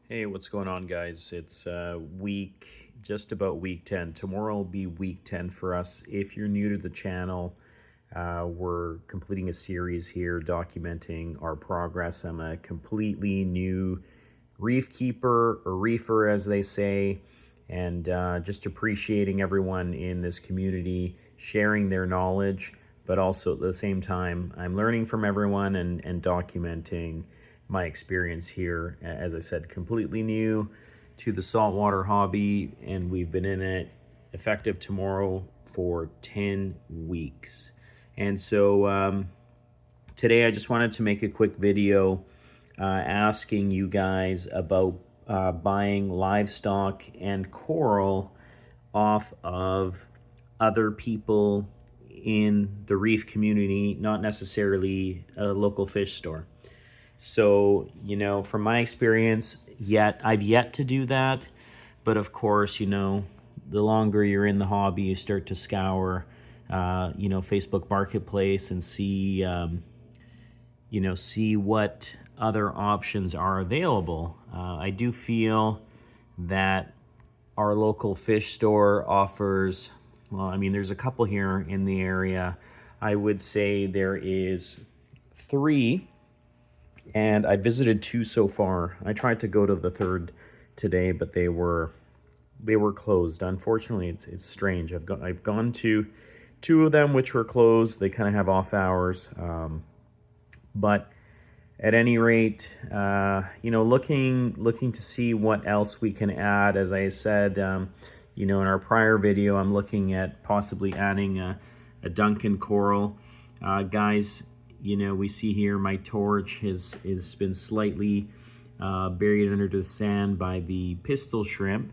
Hey, what's going on, guys? It's just about week 10. Tomorrow will be week 10 for us. If you're new to the channel, we're completing a series here documenting our progress. I'm a completely new reef keeper, or reefer as they say, and just appreciating everyone in this community sharing their knowledge, but also at the same time, I'm learning from everyone and documenting my experience here. As I said, completely new to the saltwater hobby, and we've been in it effective tomorrow for 10 weeks. And so today I just wanted to make a quick video asking you guys about buying livestock and coral off of other people in the reef community, not necessarily a local fish store. So, from my experience, I've yet to do that. But of course, the longer you're in the hobby, you start to scour, Facebook Marketplace and see, see what other options are available. I do feel that our local fish store offers, there's a couple here in the area. I would say there is 3. And I visited 2 so far. I tried to go to the 3rd today, but they were closed. Unfortunately, it's strange. I've gone to 2 of them, which were closed. They kind of have off hours, but at any rate, looking to see what else we can add. As I said, in our prior video, I'm looking at possibly adding a Duncan coral, guys. We see here my torch has been slightly buried under the sand by the pistol shrimp.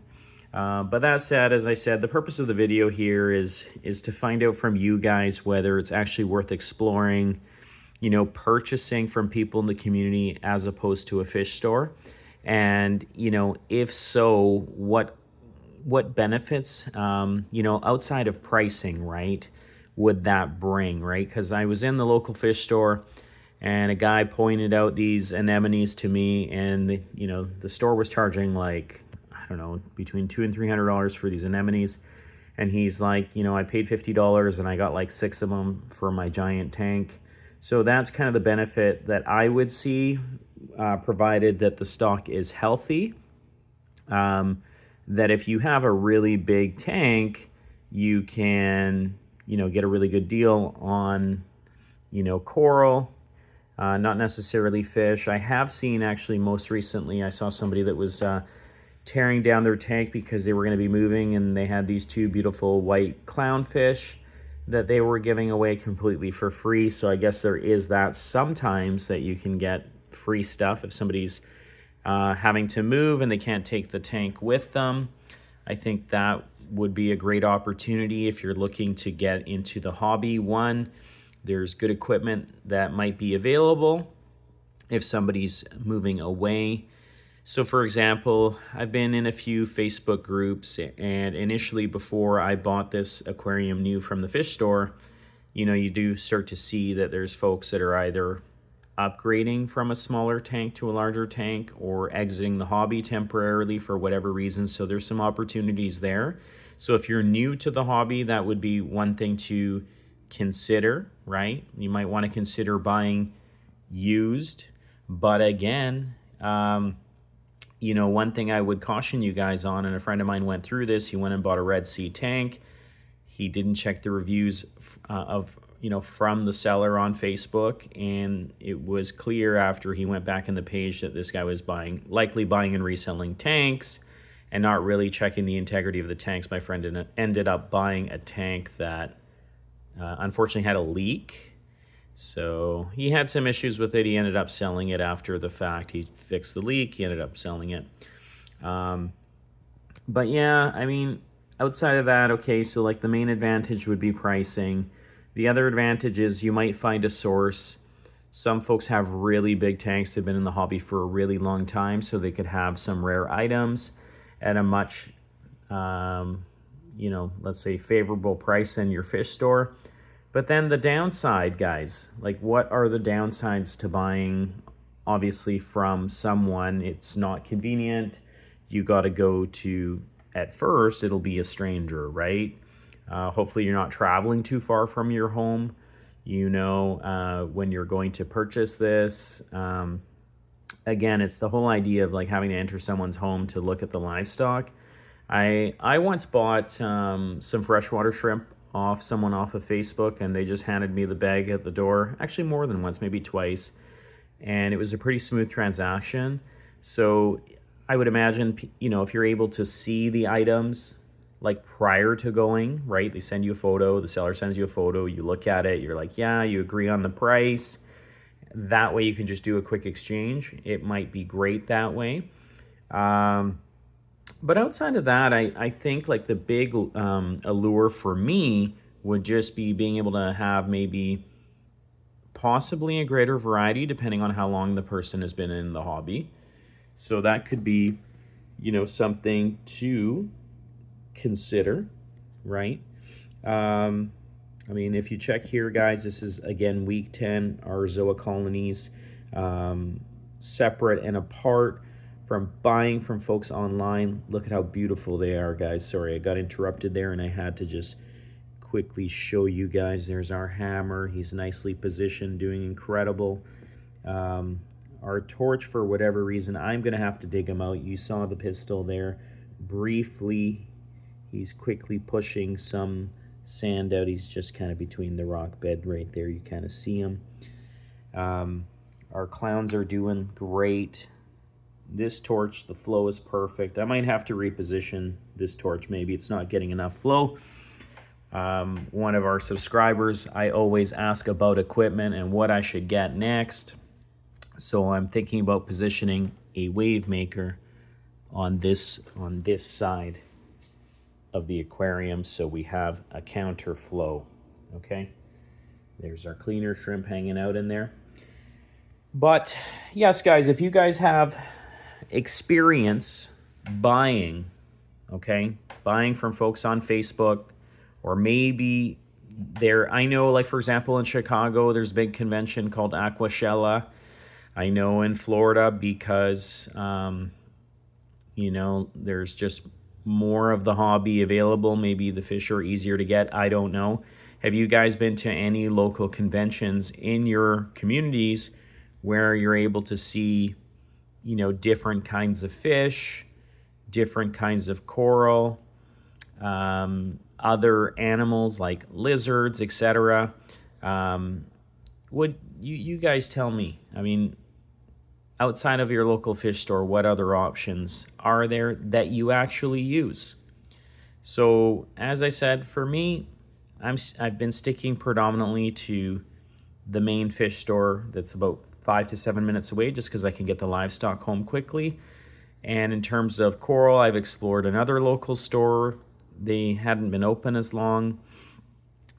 But that said, as I said, the purpose of the video here is to find out from you guys whether it's actually worth exploring, purchasing from people in the community as opposed to a fish store. And, if so, what benefits, outside of pricing, right? Would that bring, right? Because I was in the local fish store and a guy pointed out these anemones to me, and the store was charging like, I don't know, between $200 and $300 for these anemones. And he's like, I paid $50 and I got like 6 of them for my giant tank. So that's kind of the benefit that I would see, provided that the stock is healthy. That if you have a really big tank, you can get a really good deal on, coral, not necessarily fish. I have seen, actually, most recently, I saw somebody that was tearing down their tank because they were going to be moving, and they had these 2 beautiful white clownfish that they were giving away completely for free. So I guess there is that sometimes, that you can get free stuff if somebody's having to move and they can't take the tank with them. I think that would be a great opportunity if you're looking to get into the hobby. One, there's good equipment that might be available if somebody's moving away. So for example, I've been in a few Facebook groups, and initially, before I bought this aquarium new from the fish store, you do start to see that there's folks that are either upgrading from a smaller tank to a larger tank or exiting the hobby temporarily for whatever reason. So there's some opportunities there. So if you're new to the hobby, that would be one thing to consider, right? You might want to consider buying used. But again, one thing I would caution you guys on, and a friend of mine went through this, he went and bought a Red Sea tank. He didn't check the reviews from the seller on Facebook, and it was clear after he went back in the page that this guy was likely buying and reselling tanks and not really checking the integrity of the tanks. My friend ended up buying a tank that unfortunately had a leak. So he had some issues with it. He ended up selling it after the fact. He fixed the leak. He ended up selling it. But yeah, outside of that, okay, so like the main advantage would be pricing. The other advantage is you might find a source. Some folks have really big tanks. They've been in the hobby for a really long time, so they could have some rare items at a much, let's say favorable price in your fish store. But then the downside, guys, like what are the downsides to buying obviously from someone, it's not convenient. You got to go to, at first, it'll be a stranger, right? Hopefully you're not traveling too far from your home, when you're going to purchase this. Again, it's the whole idea of like having to enter someone's home to look at the livestock. I once bought some freshwater shrimp off someone off of Facebook, and they just handed me the bag at the door. Actually, more than once, maybe twice. And it was a pretty smooth transaction. So I would imagine, if you're able to see the items like prior to going, right? They send you a photo, the seller sends you a photo, you look at it, you're like, yeah, you agree on the price. That way you can just do a quick exchange. It might be great that way. But outside of that, I think like the big allure for me would just be being able to have maybe possibly a greater variety depending on how long the person has been in the hobby. So that could be, something to consider, right? If you check here, guys, this is, again, week 10, our zoa colonies, separate and apart from buying from folks online. Look at how beautiful they are, guys. Sorry, I got interrupted there, and I had to just quickly show you guys. There's our hammer. He's nicely positioned, doing incredible. Our torch, for whatever reason, I'm going to have to dig him out. You saw the pistol there. Briefly, he's quickly pushing some sand out. He's just kind of between the rock bed right there. You kind of see him. Our clowns are doing great. This torch, the flow is perfect. I might have to reposition this torch. Maybe it's not getting enough flow. One of our subscribers, I always ask about equipment and what I should get next. So I'm thinking about positioning a wave maker on this side of the aquarium, so we have a counter flow. Okay, there's our cleaner shrimp hanging out in there. But yes, guys, if you guys have experience buying from folks on Facebook, or maybe I know, like, for example, in Chicago, there's a big convention called Aquashella. I know in Florida, because there's just more of the hobby available. Maybe the fish are easier to get. I don't know. Have you guys been to any local conventions in your communities where you're able to see, different kinds of fish, different kinds of coral, other animals like lizards, etc.? Would you guys tell me? Outside of your local fish store, what other options are there that you actually use? So, as I said, for me, I've been sticking predominantly to the main fish store that's about 5 to 7 minutes away, just because I can get the livestock home quickly. And in terms of coral, I've explored another local store. They hadn't been open as long,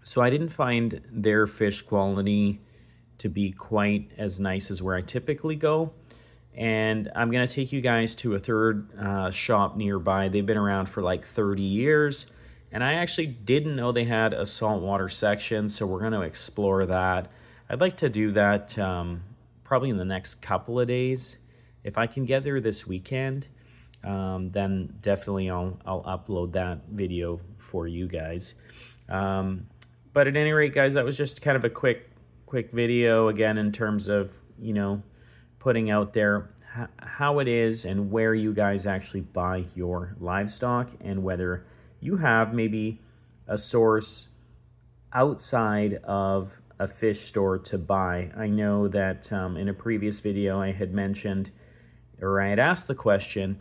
so I didn't find their fish quality to be quite as nice as where I typically go. And I'm going to take you guys to a third shop nearby. They've been around for like 30 years. And I actually didn't know they had a saltwater section, so we're going to explore that. I'd like to do that probably in the next couple of days. If I can get there this weekend, then definitely I'll upload that video for you guys. But at any rate, guys, that was just kind of a quick video, again, in terms of, putting out there how it is and where you guys actually buy your livestock, and whether you have maybe a source outside of a fish store to buy. I know that in a previous video I had mentioned, or I had asked the question,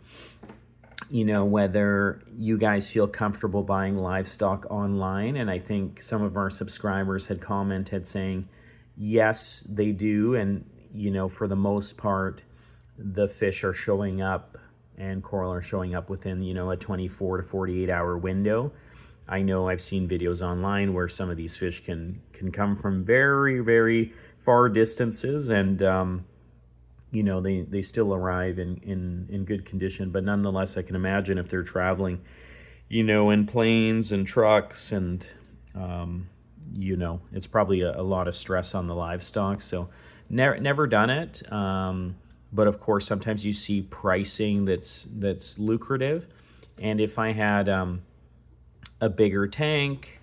whether you guys feel comfortable buying livestock online, and I think some of our subscribers had commented saying yes, they do, and for the most part, the fish are showing up and coral are showing up within, a 24 to 48 hour window. I know I've seen videos online where some of these fish can come from very, very far distances, and, they still arrive in good condition. But nonetheless, I can imagine if they're traveling, in planes and trucks, and, it's probably a lot of stress on the livestock. So Never done it, but of course sometimes you see pricing that's lucrative, and if I had a bigger tank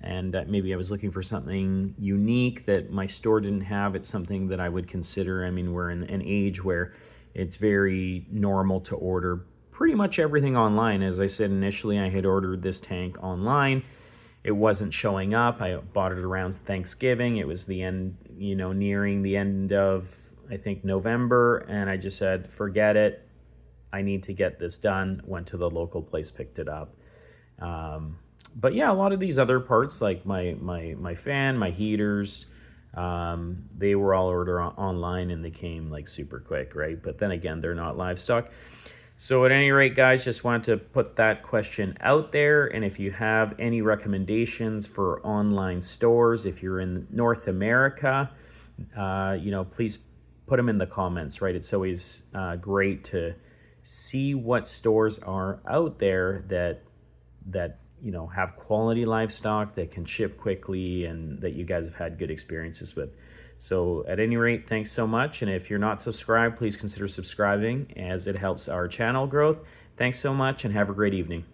and maybe I was looking for something unique that my store didn't have, it's something that I would consider. I mean, we're in an age where it's very normal to order pretty much everything online. As I said initially, I had ordered this tank online. It wasn't showing up. I bought it around Thanksgiving. It was the end, nearing the end of, I think, November, and I just said, forget it. I need to get this done. Went to the local place, picked it up. But yeah, a lot of these other parts, like my fan, my heaters, they were all ordered online and they came like super quick, right? But then again, they're not livestock. So at any rate, guys, just wanted to put that question out there. And if you have any recommendations for online stores, if you're in North America, please put them in the comments, right? It's always great to see what stores are out there that have quality livestock that can ship quickly and that you guys have had good experiences with. So at any rate, thanks so much. And if you're not subscribed, please consider subscribing as it helps our channel growth. Thanks so much and have a great evening.